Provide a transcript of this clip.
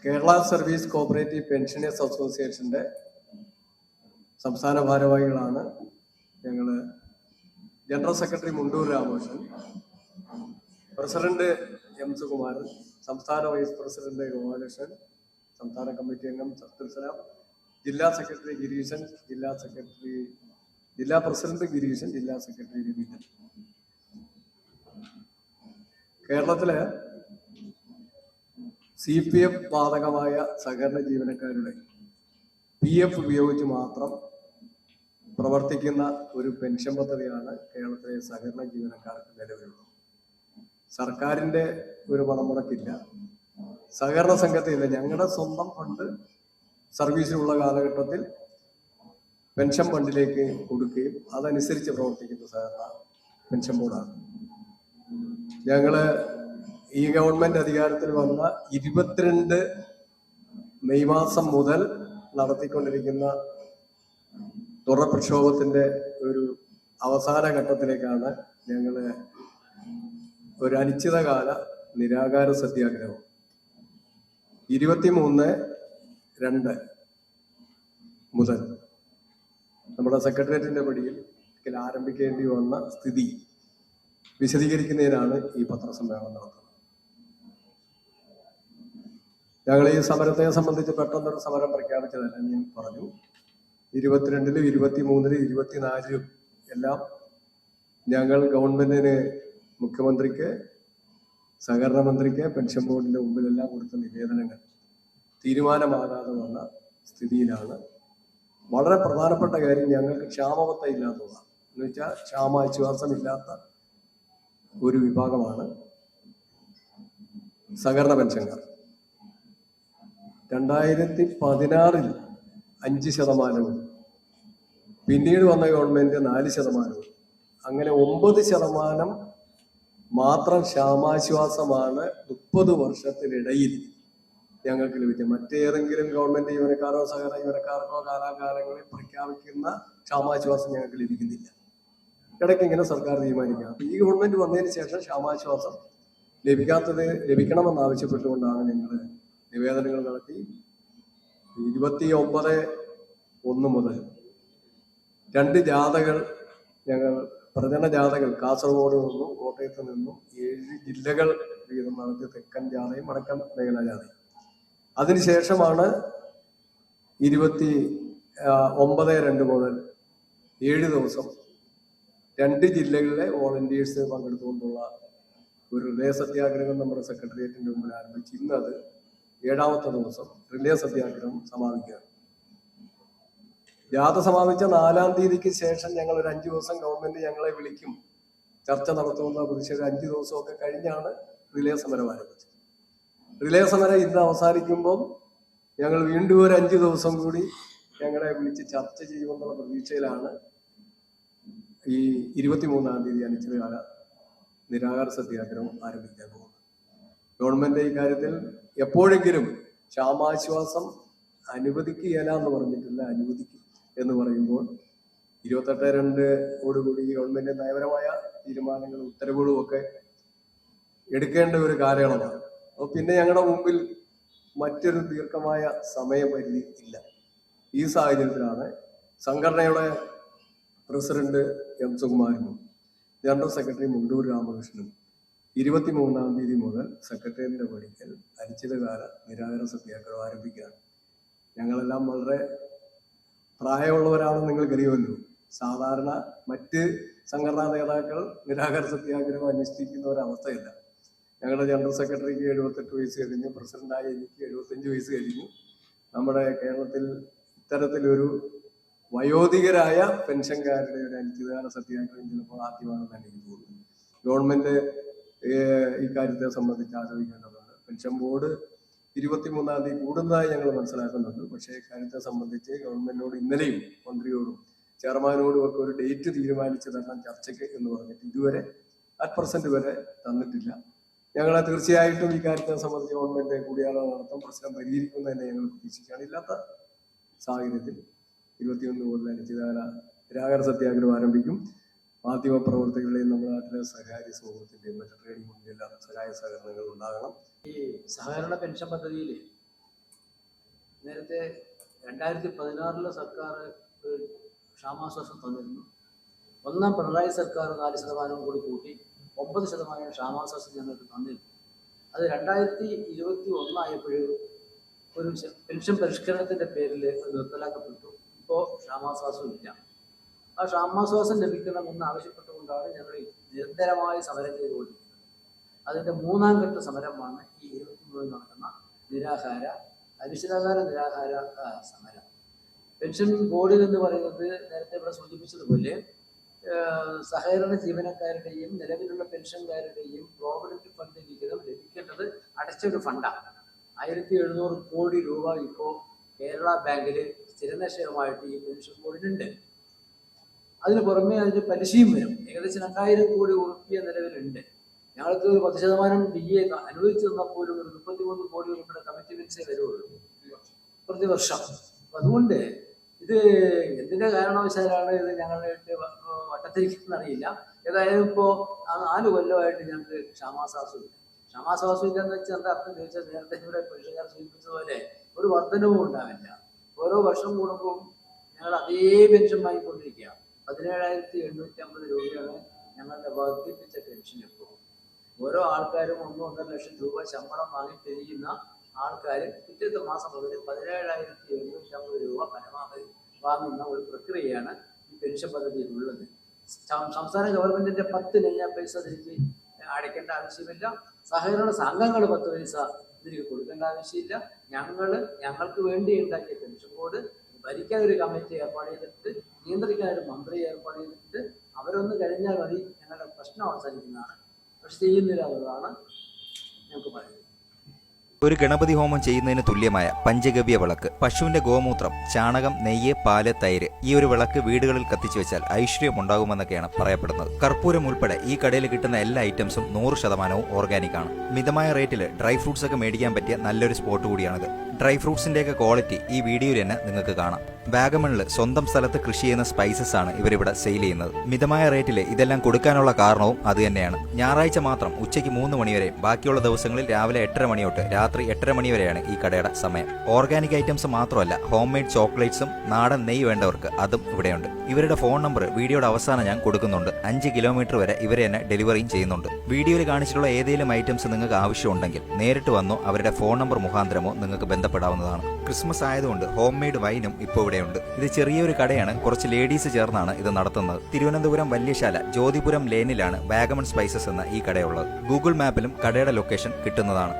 Kerala service cooperative pensioners അസോസിയേഷന്റെ സംസ്ഥാന ഭാരവാഹികളാണ് ഞങ്ങൾ. General secretary Mundur Ramakrishnan, president M Sukumaran, സംസ്ഥാന വൈസ് പ്രസിഡന്റ് ഗോപാലകൃഷ്ണൻ, സംസ്ഥാന കമ്മിറ്റി അംഗം അബ്ദുൽ സലാം, ജില്ലാ സെക്രട്ടറി ഗിരീശൻ, ജില്ലാ പ്രസിഡന്റ് ഗിരീശൻ, ജില്ലാ സെക്രട്ടറി രവീന്ദ്രൻ. കേരളത്തിലെ CPF ബാധകമായ സഹകരണ ജീവനക്കാരുടെ PF ഉപയോഗിച്ച് മാത്രം പ്രവർത്തിക്കുന്ന ഒരു പെൻഷൻ പദ്ധതിയാണ് കേരളത്തിലെ സഹകരണ ജീവനക്കാർക്ക് നിലവിലുള്ളത്. സർക്കാരിൻ്റെ ഒരു പണമുടക്കില്ല, സഹകരണ സംഘത്തില്ല. ഞങ്ങളുടെ സ്വന്തം ഫണ്ട് സർവീസിലുള്ള കാലഘട്ടത്തിൽ പെൻഷൻ ഫണ്ടിലേക്ക് കൊടുക്കുകയും അതനുസരിച്ച് പ്രവർത്തിക്കുന്ന സഹകരണ പെൻഷൻ ബോർഡാണ്. ഞങ്ങള് ഈ ഗവൺമെന്റ് അധികാരത്തിൽ വന്ന 22 മെയ് മാസം മുതൽ നടത്തിക്കൊണ്ടിരിക്കുന്ന തുടർ പ്രക്ഷോഭത്തിന്റെ ഒരു അവസാന ഘട്ടത്തിലേക്കാണ് ഞങ്ങള് ഒരു അനിശ്ചിതകാല നിരാഹാര സത്യാഗ്രഹം 23/2 മുതൽ നമ്മുടെ സെക്രട്ടേറിയറ്റിന്റെ പടിയിൽ ആരംഭിക്കേണ്ടി വന്ന സ്ഥിതി വിശദീകരിക്കുന്നതിനാണ് ഈ പത്രസമ്മേളനം നടത്തുന്നത്. ഞങ്ങൾ ഈ സമരത്തെ സംബന്ധിച്ച് പെട്ടെന്നൊരു സമരം പ്രഖ്യാപിച്ചതല്ല. ഞാൻ പറഞ്ഞു, 22-ലും 23-ലും 24-ലും എല്ലാം ഞങ്ങൾ ഗവൺമെന്റിന്, മുഖ്യമന്ത്രിക്ക്, സഹകരണ മന്ത്രിക്ക്, പെൻഷൻ ബോർഡിന്റെ മുമ്പിലെല്ലാം കൊടുത്ത നിവേദനങ്ങൾ തീരുമാനമാകാതെ വന്ന സ്ഥിതിയിലാണ്. വളരെ പ്രധാനപ്പെട്ട കാര്യം, ഞങ്ങൾക്ക് ക്ഷാമബത്ത ഇല്ലാത്തതാണ്. എന്ന് വെച്ചാൽ ക്ഷാമാശ്വാസമില്ലാത്ത ഒരു വിഭാഗമാണ് സഹകരണ പെൻഷൻകാർ. 2016-ൽ 5%, പിന്നീട് വന്ന ഗവൺമെന്റ് 4%, അങ്ങനെ 9% മാത്രം ക്ഷാമാശ്വാസമാണ് 30 വർഷത്തിനിടയിൽ ഞങ്ങൾക്ക് ലഭിച്ചത്. മറ്റേതെങ്കിലും ഗവൺമെന്റ് ജീവനക്കാരോ സഹകരണ ജീവനക്കാർക്കോ കാലാകാലങ്ങളിൽ പ്രഖ്യാപിക്കുന്ന ക്ഷാമാശ്വാസം ഞങ്ങൾക്ക് ലഭിക്കുന്നില്ല. ഇടയ്ക്ക് ഇങ്ങനെ സർക്കാർ തീരുമാനിക്കുക. ഈ ഗവൺമെന്റ് വന്നതിന് ശേഷം ക്ഷാമാശ്വാസം ലഭിക്കണമെന്നാവശ്യപ്പെട്ടുകൊണ്ടാണ് ഞങ്ങൾ നിവേദനങ്ങൾ നടത്തി. 29/1 മുതൽ 2 ജാഥകൾ ഞങ്ങൾ, പ്രചരണ ജാഥകൾ കാസർഗോഡ് നിന്നും കോട്ടയത്ത് നിന്നും 7 ജില്ലകൾ വീതം നടത്തി. തെക്കൻ ജാഥയും വടക്കൻ മേഖലാ ജാഥയും. അതിനുശേഷമാണ് 29/2 മുതൽ 7 ദിവസം 2 ജില്ലകളിലെ വോളണ്ടിയേഴ്സ് പങ്കെടുത്തുകൊണ്ടുള്ള ഒരു റിലേ സത്യാഗ്രഹം നമ്മുടെ സെക്രട്ടേറിയറ്റിന്റെ മുമ്പിൽ ആരംഭിച്ചു. ഇന്ന് അത് 7ാമത്തെ ദിവസം റിലേ സത്യാഗ്രഹം സമാപിക്കുകയാണ്. ജാഥ സമാപിച്ച 4-ാം തീയതിക്ക് ശേഷം ഞങ്ങൾ ഒരു 5 ദിവസം ഗവൺമെന്റ് ഞങ്ങളെ വിളിക്കും, ചർച്ച നടത്തുമെന്ന പ്രതീക്ഷ. 5 ദിവസമൊക്കെ കഴിഞ്ഞാണ് റിലേ സമരം ആരംഭിച്ചത്. റിലേ സമരം ഇന്ന് അവസാനിക്കുമ്പോൾ ഞങ്ങൾ വീണ്ടും ഒരു 5 ദിവസം കൂടി ഞങ്ങളെ വിളിച്ച് ചർച്ച ചെയ്യുമെന്നുള്ള പ്രതീക്ഷയിലാണ് ഈ 23-ാം തീയതി അനിശ്ചിതകാല നിരാഹാര സത്യാഗ്രഹം ആരംഭിക്കാൻ പോകുന്നത്. ഗവൺമെന്റ് ഈ കാര്യത്തിൽ എപ്പോഴെങ്കിലും ക്ഷാമാശ്വാസം അനുവദിക്കുകയില്ല എന്ന് പറഞ്ഞിട്ടില്ല, അനുവദിക്കും എന്ന് പറയുമ്പോൾ 28/2 ഗവൺമെന്റ് നയപരമായ തീരുമാനങ്ങളും ഉത്തരവുകളും ഒക്കെ എടുക്കേണ്ട ഒരു കാലയളവാണ്. അപ്പോൾ പിന്നെ ഞങ്ങളുടെ മുമ്പിൽ മറ്റൊരു ദീർഘമായ സമയപരിധി ഇല്ല. ഈ സാഹചര്യത്തിലാണ് സംഘടനയുടെ പ്രസിഡന്റ് എം സുകുമാരനും ജനറൽ സെക്രട്ടറി മുണ്ടൂർ രാമകൃഷ്ണനും 23-ാം തീയതി മുതൽ സെക്രട്ടേറിയറ്റിന്റെ പടിക്കൽ അനിശ്ചിതകാല നിരാഹാര സത്യാഗ്രഹം ആരംഭിക്കുകയാണ്. ഞങ്ങളെല്ലാം വളരെ പ്രായമുള്ളവരാണെന്ന് നിങ്ങൾക്കറിയുമല്ലോ. സാധാരണ മറ്റ് സംഘടനാ നേതാക്കൾ നിരാഹാര സത്യാഗ്രഹം അനുഷ്ഠിക്കുന്ന ഒരവസ്ഥയില്ല. ഞങ്ങളുടെ ജനറൽ സെക്രട്ടറിക്ക് 78 വയസ്സ് കഴിഞ്ഞു, പ്രസിഡന്റായ എനിക്ക് 75 വയസ്സ് കഴിഞ്ഞു. നമ്മുടെ കേരളത്തിൽ ഇത്തരത്തിലൊരു വയോധികരായ പെൻഷൻകാരുടെ ഒരു അനിശ്ചിതകാല സത്യാഗ്രഹം ചിലപ്പോൾ ആദ്യമാണെന്ന് എനിക്ക് തോന്നുന്നു. ഗവൺമെന്റ് ഈ കാര്യത്തെ സംബന്ധിച്ച് ആലോചിക്കേണ്ടതുണ്ട്. പെൻഷൻ ബോർഡ് 23-ാം തീയതി കൂടുന്നതായി ഞങ്ങൾ മനസ്സിലാക്കുന്നുണ്ട്. പക്ഷേ ഇക്കാര്യത്തെ സംബന്ധിച്ച് ഗവൺമെന്റിനോട് ഇന്നലെയും മന്ത്രിയോടും ചെയർമാനോടും ഒക്കെ ഒരു ഡേറ്റ് തീരുമാനിച്ച് തരണം ചർച്ചയ്ക്ക് എന്ന് പറഞ്ഞിട്ട് ഇതുവരെ @% വരെ തന്നിട്ടില്ല. ഞങ്ങളെ തീർച്ചയായിട്ടും ഈ കാര്യത്തെ സംബന്ധിച്ച് ഗവൺമെന്റ് കൂടിയാലോചന നടത്തും, പ്രശ്നം പരിഹരിക്കുന്നതന്നെ ഞങ്ങൾ പ്രതീക്ഷിക്കുകയാണ്. ഇല്ലാത്ത സാഹചര്യത്തിൽ 21 മുതൽ അനിശ്ചിതകാല നിരാഹാര സത്യാഗ്രഹം ആരംഭിക്കും. മാധ്യമപ്രവർത്തകരുടെയും നമ്മുടെ നാട്ടിലെ സ്വകാര്യ സമൂഹത്തിന്റെയും മറ്റു ട്രേഡ് യൂണിയനെല്ലാം സഹായ സഹകരണങ്ങൾ ഉണ്ടാകണം. ഈ സഹകരണ പെൻഷൻ പദ്ധതിയിൽ നേരത്തെ 2016 സർക്കാർ ഒരു ക്ഷാമാശ്വാസം തന്നിരുന്നു. ഒന്നാം പിണറായി സർക്കാർ 4% കൂടി കൂട്ടി 9% ക്ഷാമാശ്വാസം ഞങ്ങൾക്ക് തന്നിരുന്നു. അത് 2021 ആയപ്പോഴേ ഒരു പെൻഷൻ പരിഷ്കരണത്തിൻ്റെ പേരിൽ അത് നിർത്തലാക്കപ്പെട്ടു. ഇപ്പോൾ ക്ഷാമാശ്വാസം ഇല്ല. ആ ക്ഷാമാശ്വാസം ലഭിക്കണമെന്ന് ആവശ്യപ്പെട്ടുകൊണ്ടാണ് ഞങ്ങൾ നിരന്തരമായി സമരം ചെയ്തുകൊണ്ടിരിക്കുന്നത്. അതിൻ്റെ 3ാം ഘട്ട സമരമാണ് ഈ 23 നടക്കുന്ന അനിശ്ചിതകാല നിരാഹാര സമരം. പെൻഷൻ ബോർഡിൽ എന്ന് പറയുന്നത് നേരത്തെ ഇവിടെ സൂചിപ്പിച്ചതുപോലെ സഹകരണ ജീവനക്കാരുടെയും നിലവിലുള്ള പെൻഷൻകാരുടെയും പ്രോവിഡന്റ് ഫണ്ട് വിഹിതം ലഭിക്കേണ്ടത് അടച്ചൊരു ഫണ്ടാണ്. 1700 കോടി രൂപ ഇപ്പോൾ കേരള ബാങ്കിൽ സ്ഥിരനിക്ഷേപമായിട്ട് ഈ പെൻഷൻ ബോർഡിനുണ്ട്. അതിന് പുറമെ അതിന് പലിശയും വരും. ഏകദേശം 2000 കോടി ഉറുപ്പിക നിലവിലുണ്ട്. ഞങ്ങൾക്ക് 10% DA അനുവദിച്ചു തന്നപ്പോലും ഒരു 33 കോടി രൂപയുടെ കമ്മിറ്റ്മെന്റ്സേ വരുള്ളൂ പ്രതിവർഷം. അപ്പം അതുകൊണ്ട് ഇത് എന്തിൻ്റെ കാരണവശാലാണ് ഇത് ഞങ്ങളുടെ വട്ടത്തിരിക്കുന്നറിയില്ല. ഏതായാലും ഇപ്പോൾ 4 കൊല്ലമായിട്ട് ഞങ്ങൾക്ക് ക്ഷാമാശ്വാസം ഇല്ല. ക്ഷാമാശ്വാസം ഇല്ലെന്ന് വെച്ചാൽ എന്താ അർത്ഥം ചോദിച്ചാൽ നേരത്തെ ഇവിടെ പെൻഷൻകാർ സൂചിപ്പിച്ചതുപോലെ ഒരു വർധനവും ഉണ്ടാവില്ല. ഓരോ വർഷം കൂടുമ്പോൾ ഞങ്ങൾ അതേ പെൻഷൻ വാങ്ങിക്കൊണ്ടിരിക്കുക. 17,850 രൂപയാണ് ഞങ്ങളുടെ വർദ്ധിപ്പിച്ച പെൻഷൻ. ഇപ്പോൾ ഓരോ ആൾക്കാരും 1-1.5 ലക്ഷം രൂപ ശമ്പളം വാങ്ങി പിരിയുന്ന ആൾക്കാർ പിറ്റത്തെ മാസം മുതൽ 17,850 രൂപ പരമാവധി വാങ്ങുന്ന ഒരു പ്രക്രിയയാണ് ഈ പെൻഷൻ പദ്ധതിയിലുള്ളത്. സംസ്ഥാന ഗവൺമെന്റിന്റെ 10 നയ പൈസ തിരിച്ച് അടയ്ക്കേണ്ട ആവശ്യമില്ല. സഹകരണ സംഘങ്ങൾ 10 പൈസ തിരികെ കൊടുക്കേണ്ട ആവശ്യമില്ല. ഞങ്ങൾക്ക് വേണ്ടി ഉണ്ടാക്കിയ പെൻഷൻ ബോർഡ് ഭരിക്കാൻ ഒരു കമ്മിറ്റി ഏർപ്പാട് ചെയ്തിട്ട് നിയന്ത്രിക്കാൻ ഒരു മന്ത്രി ഏർപ്പാട് ചെയ്തിട്ട് അവരൊന്ന് കഴിഞ്ഞാൽ മതി, ഞങ്ങളുടെ പ്രശ്നം അവസാനിക്കുന്നതാണ്. പക്ഷെ ചെയ്യുന്നില്ല എന്നുള്ളതാണ് ഞങ്ങൾക്ക് പറയുന്നത്. ഒരു ഗണപതി ഹോമം ചെയ്യുന്നതിന് തുല്യമായ പഞ്ചഗവ്യ വിളക്ക്, പശുവിന്റെ ഗോമൂത്രം, ചാണകം, നെയ്യ്, പാല്, തൈര്, ഈ ഒരു വിളക്ക് വീടുകളിൽ കത്തിച്ചു വെച്ചാൽ ഐശ്വര്യം ഉണ്ടാകുമെന്നൊക്കെയാണ് പറയപ്പെടുന്നത്. കർപ്പൂരം ഉൾപ്പെടെ ഈ കടയിൽ കിട്ടുന്ന എല്ലാ ഐറ്റംസും 100% ഓർഗാനിക് ആണ്. മിതമായ റേറ്റിൽ ഡ്രൈ ഫ്രൂട്ട്സ് ഒക്കെ മേടിക്കാൻ പറ്റിയ നല്ലൊരു സ്പോട്ട് കൂടിയാണിത്. ഡ്രൈ ഫ്രൂട്ട്സിന്റെയൊക്കെ ക്വാളിറ്റി ഈ വീഡിയോയിൽ തന്നെ നിങ്ങൾക്ക് കാണാം. വാഗമണിൽ സ്വന്തം സ്ഥലത്ത് കൃഷി ചെയ്യുന്ന സ്പൈസസ് ആണ് ഇവരിവിടെ സെയിൽ ചെയ്യുന്നത്. മിതമായ റേറ്റിൽ ഇതെല്ലാം കൊടുക്കാനുള്ള കാരണവും അത് തന്നെയാണ്. ഞായറാഴ്ച മാത്രം ഉച്ചയ്ക്ക് 3 മണി വരെയും ബാക്കിയുള്ള ദിവസങ്ങളിൽ രാവിലെ 8:30 മണി തൊട്ട് രാത്രി 8:30 മണി വരെയാണ് ഈ കടയുടെ സമയം. ഓർഗാനിക് ഐറ്റംസ് മാത്രമല്ല, ഹോം മെയ്ഡ് ചോക്ലേറ്റ്സും നാടൻ നെയ്യ് വേണ്ടവർക്ക് അതും ഇവിടെയുണ്ട്. ഇവരുടെ ഫോൺ നമ്പർ വീഡിയോയുടെ അവസാനം ഞാൻ കൊടുക്കുന്നുണ്ട്. 5 കിലോമീറ്റർ വരെ ഇവരെ തന്നെ ഡെലിവറിയും ചെയ്യുന്നുണ്ട്. വീഡിയോയിൽ കാണിച്ചിട്ടുള്ള ഏതെങ്കിലും ഐറ്റംസ് നിങ്ങൾക്ക് ആവശ്യമുണ്ടെങ്കിൽ നേരിട്ട് വന്നോ അവരുടെ ഫോൺ നമ്പർ മുഖാന്തരമോ നിങ്ങൾക്ക് ബന്ധപ്പെടാവുന്നതാണ്. ക്രിസ്മസ് ആയതുകൊണ്ട് ഹോം മെയ്ഡ് വൈനും ഇപ്പോൾ ഇവിടെയുണ്ട്. ഇത് ചെറിയൊരു കടയാണ്. കുറച്ച് ലേഡീസ് ചേർന്നാണ് ഇത് നടത്തുന്നത്. തിരുവനന്തപുരം വല്യശാല ജ്യോതിപുരം ലേനിലാണ് വാഗമൺ സ്പൈസസ് എന്ന ഈ കടയുള്ളത്. ഗൂഗിൾ മാപ്പിലും കടയുടെ ലൊക്കേഷൻ കിട്ടുന്നതാണ്.